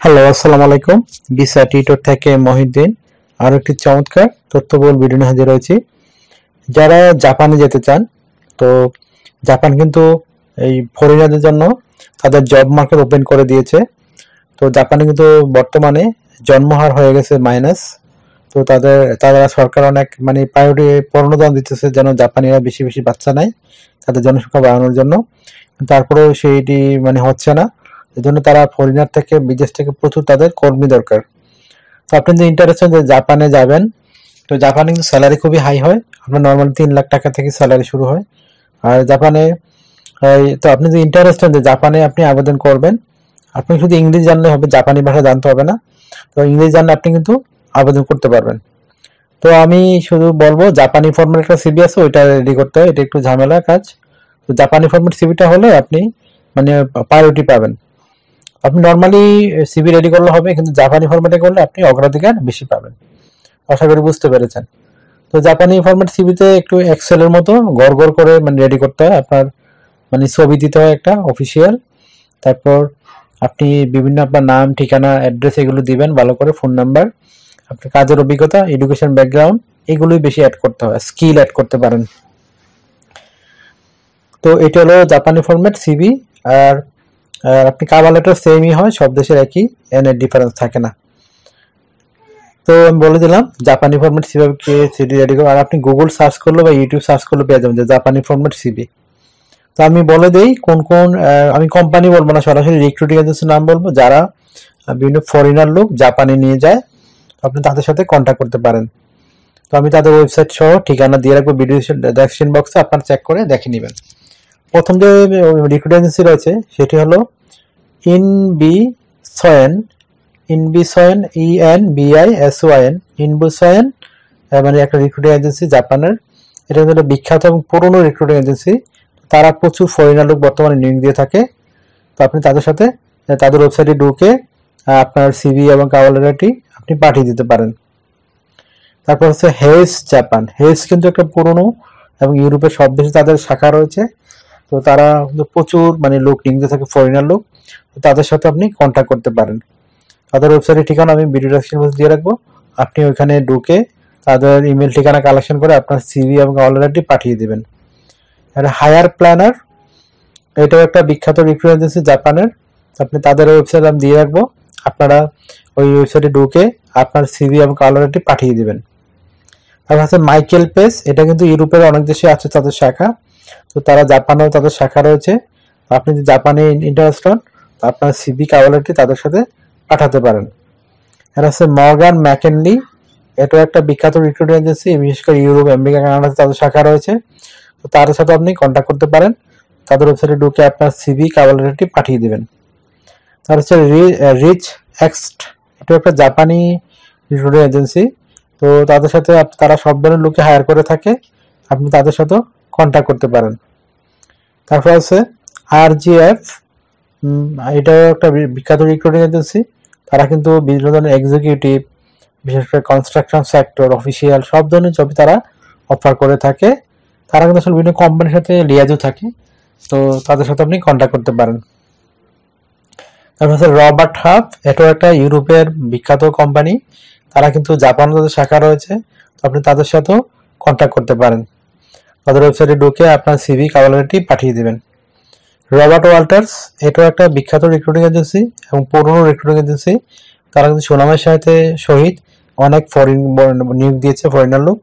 Hello, আসসালামু আলাইকুম। Visa tutor থেকে মহিউদ্দিন আরো একটি চমৎকার তথ্যবহুল ভিডিও নিয়ে হাজির হয়েছি। যারা জাপানে যেতে চান, তো জাপান কিন্তু এই ফরেনারদের জন্য তাদের জব মার্কেট ওপেন করে দিয়েছে। তো জাপানে কিন্তু বর্তমানে জন্মহার হয়ে গেছে মাইনাস। তো তারা সরকার অনেক প্রায়োরিটি প্রণোদনা দিতেছে যেন জাপানিরা বেশি বেশি বাচ্চা নেয় তাদের জনসংখ্যা বাড়ানোর জন্য। তারপরেও সেইটি হচ্ছে না। এজন্য তারা ফরেনার থেকে বিদেশ থেকে প্রচুর তাদের কর্মী দরকার। তো আপনি যদি ইন্টারেস্টেড যে জাপানে যাবেন, তো জাপানে কিন্তু স্যালারি খুবই হাই হয়। আপনার নর্মালি 3 লাখ টাকা থেকে স্যালারি শুরু হয়। আর জাপানে তো আপনি যদি ইন্টারেস্টেড যে জাপানে আপনি আবেদন করবেন, আপনি শুধু ইংরেজি জানলে হবে, জাপানি ভাষা জানতে হবে না। তো ইংরেজি জানলে আপনি কিন্তু আবেদন করতে পারবেন। তো আমি শুধু বলবো জাপানি ফরম্যাট একটা সিভি আছে, ওইটা রেডি করতে হয়। এটা একটু ঝামেলা কাজ। তো জাপানি ফরম্যাট সিভিটা হলে আপনি প্রায়োরিটি পাবেন। আপনি নর্মালি সিভি রেডি করলে হবে, কিন্তু জাপানি ফরম্যাটে করলে আপনি অগ্রাধিকার বেশি পাবেন। আশা করি বুঝতে পেরেছেন। তো জাপানি ফরম্যাট সিভিতে একটু এক্সেলের মতো গড় করে রেডি করতে হয়। আপনার ছবি দিতে হয় একটা অফিসিয়াল। তারপর আপনি বিভিন্ন আপনার নাম, ঠিকানা, অ্যাড্রেস এগুলো দিবেন ভালো করে, ফোন নাম্বার, আপনার কাজের অভিজ্ঞতা, এডুকেশন ব্যাকগ্রাউন্ড, এগুলোই বেশি অ্যাড করতে হয়, স্কিল অ্যাড করতে পারেন। তো এটা হলো জাপানি ফরম্যাট সিভি। আর আপনি কাভার লেটার সেমই হয়, সব দেশের একই, এর ডিফারেন্স থাকে না। তো আমি বলে দিলাম জাপানি ফরম্যাট সিভি রেডি করবো। আর আপনি গুগল সার্চ করলে বা ইউটিউব সার্চ করলে পেয়ে যাবেন যে জাপানি ফরম্যাট সিভি। তো আমি বলে দেই কোন কোন, আমি কোম্পানি বলবো না, সরাসরি রিক্রুটিং এজেন্সির নাম বলবো যারা বিভিন্ন ফরেনার লোক জাপানে নিয়ে যায়। আপনি তাদের সাথে কন্ট্যাক্ট করতে পারেন। তো আমি তাদের ওয়েবসাইট সহ ঠিকানা দিয়ে রাখবো ভিডিও ডেসক্রিপশন বক্সে, আপনারা চেক করে দেখে নেবেন। প্রথম যে রিক্রুটিং এজেন্সি রয়েছে সেটি হলো ইনবিসয়েন। ইনবিসয়েন, ENBISYN, ইনবিসয়েন একটা রিক্রুটিং এজেন্সি জাপানের। এটা হলো বিখ্যাত এবং পুরনো রিক্রুটিং এজেন্সি। তারা প্রচুর ফরেনার লোক বর্তমানে নিয়োগ দিয়ে থাকে। তো আপনি তাদের সাথে তাদের ওয়েবসাইটে ঢুকে আপনার সিভি এবং কভার লেটারটি আপনি পাঠিয়ে দিতে পারেন। তারপর হচ্ছে হেজ জাপান। হেজ কিন্তু একটা পুরনো এবং ইউরোপের সব দেশে তাদের শাখা রয়েছে। তো তারা প্রচুর লোক নিয়োগ দিয়ে থাকে, ফরেনার লোক। তাদের সাথে আপনি কন্ট্যাক্ট করতে পারেন। তাদের ওয়েবসাইটের ঠিকানা আমি ভিডিও ডেসক্রিপশনে দিয়ে রাখবো। আপনি ওইখানে ঢুকে তাদের ইমেল ঠিকানা কালেকশন করে আপনার সিভি এবং কভার লেটারটি পাঠিয়ে দিবেন। আর হায়ার প্ল্যানার, এটাও একটা বিখ্যাত রিক্রুটিং এজেন্সি জাপানের। আপনি তাদের ওয়েবসাইট আমি দিয়ে রাখবো। আপনারা ওই ওয়েবসাইটে ঢুকে আপনার সিভি এবং কভার লেটারটি পাঠিয়ে দিবেন। তারপর আছে মাইকেল পেস। এটা কিন্তু ইউরোপের অনেক দেশে আছে তাদের শাখা। তো তারা জাপানেও তাদের শাখা রয়েছে। আপনি যদি জাপানে ইন্টারেস্ট হন, আপনার সিভি কভার লেটারটি তাদের সাথে পাঠাতে পারেন। আর আছে মর্গান ম্যাকেনলি। এটা একটা বিখ্যাত রিক্রুটিং এজেন্সি, বিশেষ করে ইউরোপ, আমেরিকা, কানাডাতে তাদের শাখা রয়েছে। তো তাদের সাথে আপনি কন্ট্যাক্ট করতে পারেন। তাদের ওয়েবসাইটে ঢুকে আপনার সিভি কভার লেটারটি পাঠিয়ে দিবেন। তার হচ্ছে রিচ এক্সট। এটা একটা জাপানি রিক্রুটিং এজেন্সি। তো তাদের সাথে তারা সব ধরনের লোককে হায়ার করে থাকে। আপনি তাদের সাথেও কন্ট্যাক্ট করতে পারেন। তারপর আছে RGF। এটাও একটা বিখ্যাত রিক্রুটিং এজেন্সি। তারা কিন্তু বিভিন্ন ধরনের এক্সিকিউটিভ, বিশেষ করে কনস্ট্রাকশন সেক্টর, অফিসিয়াল সব ধরনের জব তারা অফার করে থাকে। তারা কিন্তু আসলে বিভিন্ন কোম্পানির সাথে লিয়াজও থাকে। তো তাদের সাথে আপনি কন্ট্যাক্ট করতে পারেন। তারপর হচ্ছে রবার্ট হাব। এটাও একটা ইউরোপের বিখ্যাত কোম্পানি। তারা কিন্তু জাপানে তাদের শাখা রয়েছে। তো আপনি তাদের সাথেও কন্ট্যাক্ট করতে পারেন। তাদের ওয়েবসাইটে ঢুকে আপনার সিভি কভার লেটারটি পাঠিয়ে দিবেন। Robert Walters. এটাও একটা বিখ্যাত রিক্রুটিং এজেন্সি এবং পুরনো রিক্রুটিং এজেন্সি। তারা কিন্তু সুনামের সাথে সহিত অনেক নিয়োগ দিয়েছে ফরেনার লোক।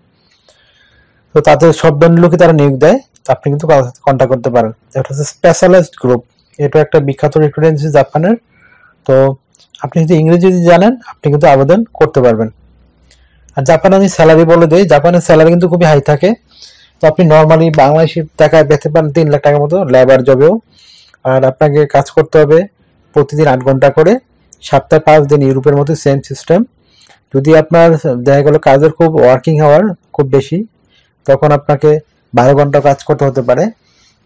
তো তাদের সব ধরনের লোকই তারা নিয়োগ দেয়। তো আপনি কিন্তু কন্ট্যাক্ট করতে পারেন। এটা হচ্ছে স্পেশালাইজড গ্রুপ। এটা একটা বিখ্যাত রিক্রুটিং এজেন্সি জাপানের। তো আপনি যদি ইংরেজি জানেন, আপনি কিন্তু আবেদন করতে পারবেন। আর জাপানে আমি স্যালারি বলে দিই, জাপানের স্যালারি কিন্তু খুবই হাই থাকে। তো আপনি নর্মালি বাংলাদেশি টাকায় পেতে পারেন 3 লাখ টাকার মতো লেবার জবেও। আর আপনাকে কাজ করতে হবে প্রতিদিন 8 ঘন্টা করে, সপ্তাহে 5 দিন, ইউরোপের মতো সেম সিস্টেম। যদি আপনার দেখা গেল কাজের খুব ওয়ার্কিং আওয়ার খুব বেশি, তখন আপনাকে 12 ঘন্টা কাজ করতে হতে পারে।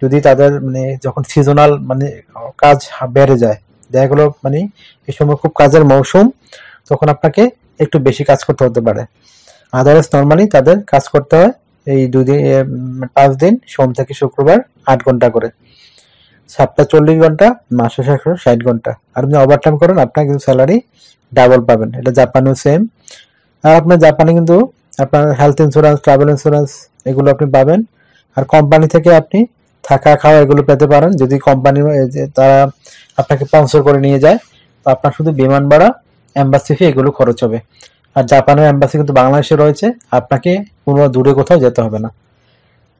যদি তাদের যখন সিজনাল কাজ বেড়ে যায়, দেখা গেলো এই সময় খুব কাজের মৌসুম, তখন আপনাকে একটু বেশি কাজ করতে হতে পারে। আদারওয়াইজ নর্মালি তাদের কাজ করতে হয় এই 5 দিন, সোম থেকে শুক্রবার 8 ঘন্টা করে। সপ্তাহে 40 ঘন্টা, মাসে 160 ঘন্টা। আর আপনি ওভারটাইম করেন, আপনার কিন্তু স্যালারি ডাবল পাবেন। এটা জাপানেও সেম। আর আপনার জাপানে কিন্তু আপনার হেলথ ইন্স্যুরেন্স, ট্রাভেল ইন্স্যুরেন্স এগুলো আপনি পাবেন। আর কোম্পানি থেকে আপনি থাকা খাওয়া এগুলো পেতে পারেন। যদি কোম্পানি তারা আপনাকে স্পন্সর করে নিয়ে যায়, তো আপনার শুধু বিমান ভাড়া, এম্বাসি ফি এগুলো খরচ হবে। আর জাপানের এম্বাসি কিন্তু বাংলাদেশে রয়েছে, আপনাকে কোনো দূরে কোথাও যেতে হবে না।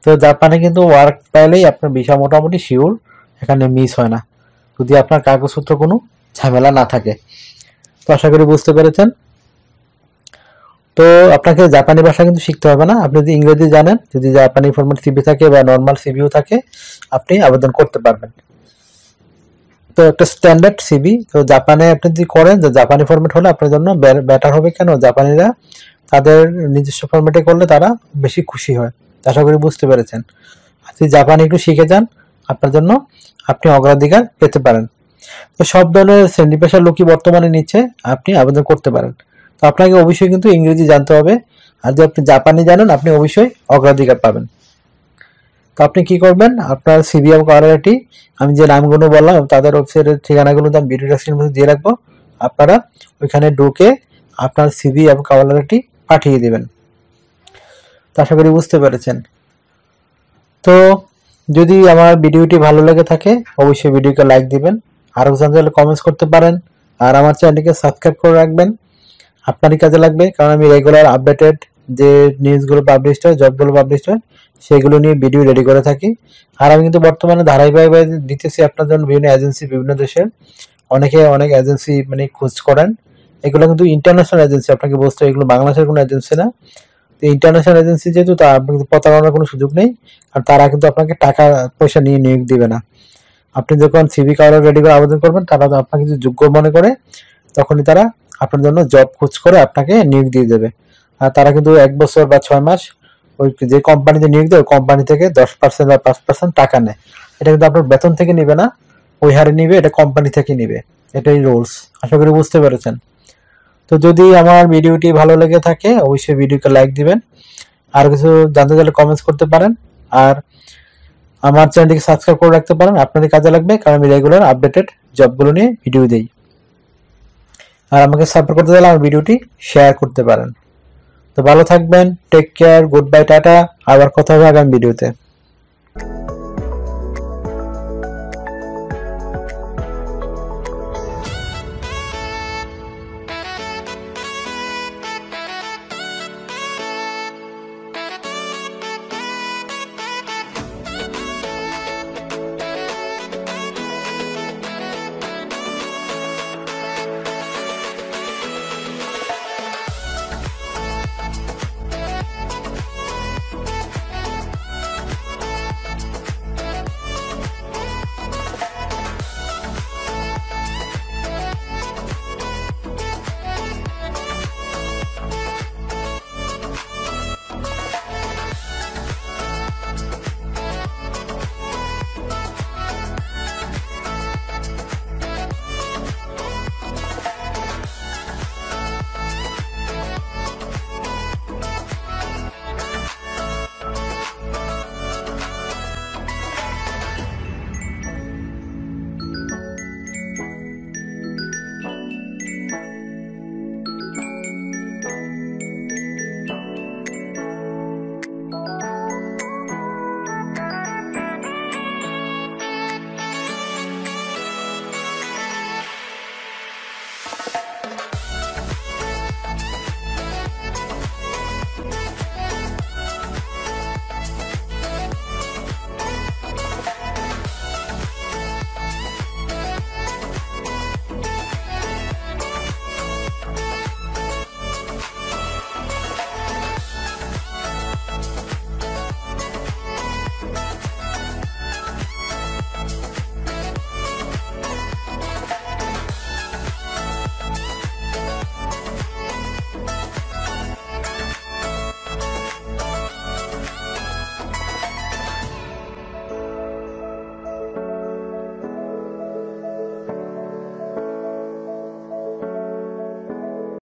তো জাপানে কিন্তু ওয়ার্ক পাইলেই আপনার ভিসা মোটামুটি শিওর, এখানে মিস হয় না, যদি আপনার কাগজপত্র কোনো ঝামেলা না থাকে। তো আশা করি বুঝতে পেরেছেন। তো আপনাকে জাপানি ভাষা কিন্তু শিখতে হবে না, আপনি যদি ইংরেজি জানেন, যদি জাপানি ফরম্যাট সিভি থাকে বা নর্মাল সিভিও থাকে, আপনি আবেদন করতে পারবেন। তো একটা স্ট্যান্ডার্ড সিভি, তো জাপানে আপনি যদি করেন যে জাপানি ফরম্যাট হলে আপনার জন্য বেটার হবে। কেন? জাপানিরা তাদের নিজস্ব ফরম্যাটে করলে তারা বেশি খুশি হয়। আশা করি বুঝতে পেরেছেন। আপনি জাপানি একটু শিখে যান, আপনার জন্য আপনি অগ্রাধিকার পেতে পারেন। তো সব ধরনের শ্রেণী পেশার লোকই বর্তমানে নিচ্ছে, আপনি আবেদন করতে পারেন। তো আপনাকে অবশ্যই কিন্তু ইংরেজি জানতে হবে, আর যদি আপনি জাপানি জানেন আপনি অবশ্যই অগ্রাধিকার পাবেন। তো আপনি কি করবেন, আপনার সিভি এবং কভারলেটারটি আমি যে নামগুলো বললাম তাদের ওয়েবসাইটের ঠিকানাগুলো আমি ভিডিও ডেসক্রিপশনে মধ্যে দিয়ে রাখবো, আপনারা ওইখানে ঢুকে আপনার সিভি এবং কভারলেটারটি পাঠিয়ে দিবেন। তো আশা করি বুঝতে পেরেছেন। তো যদি আমার ভিডিওটি ভালো লেগে থাকে অবশ্যই ভিডিওকে লাইক দিবেন, আরও জানতে হলে কমেন্টস করতে পারেন, আর আমার চ্যানেলটিকে সাবস্ক্রাইব করে রাখবেন। আপনারই কাজে লাগবে, কারণ আমি রেগুলার আপডেটেড যে নিউজগুলো পাবলিশড হয়, জবগুলো পাবলিশড হয়, সেগুলো নিয়ে ভিডিও রেডি করে থাকি। আর আমি কিন্তু বর্তমানে ধারাবাহিকভাবে দিতেছি আপনার জন্য বিভিন্ন এজেন্সি, বিভিন্ন দেশের অনেকে অনেক এজেন্সি মানে খোঁজ করেন। এগুলো কিন্তু ইন্টারন্যাশনাল এজেন্সি, আপনাকে বুঝতে হবে এগুলো বাংলাদেশের কোনো এজেন্সি না। তো ইন্টারন্যাশনাল এজেন্সি যেহেতু, তা আপনার কিন্তু প্রতারণার কোনো সুযোগ নেই, আর তারা কিন্তু আপনাকে টাকা পয়সা নিয়ে নিয়োগ দিবে না। আপনি যখন সিভি কার্ড রেডি করে আবেদন করবেন, তারা আপনাকে যদি যোগ্য মনে করে তখনই তারা আপনার জন্য জব খোঁজ করে আপনাকে নিয়োগ দিয়ে দেবে। আর তারা কিন্তু 1 বছর বা 6 মাস ওই যে কোম্পানিতে নিয়োগ দেয়, কোম্পানি থেকে 10% বা 5% টাকা নেয়। এটা কিন্তু আপনার বেতন থেকে নিবে না, ওই হারে নিবে, এটা কোম্পানি থেকে নিবে। এটাই রুলস। আশা করি বুঝতে পেরেছেন। তো যদি আমার ভিডিওটি ভালো লেগে থাকে অবশ্যই ভিডিওকে লাইক দিবেন, আর কিছু জানতে চাইলে কমেন্টস করতে পারেন, আর আমার চ্যানেলটিকে সাবস্ক্রাইব করে রাখতে পারেন, আপনাদের কাজে লাগবে, কারণ আমি রেগুলার আপডেটেড জবগুলো নিয়ে ভিডিও দিই। আর আমাকে সাপোর্ট করতে চাইলে আমার ভিডিওটি শেয়ার করতে পারেন। তো ভালো থাকবেন, take care, goodbye, tata. আবার কথা হবে আগামী ভিডিওতে।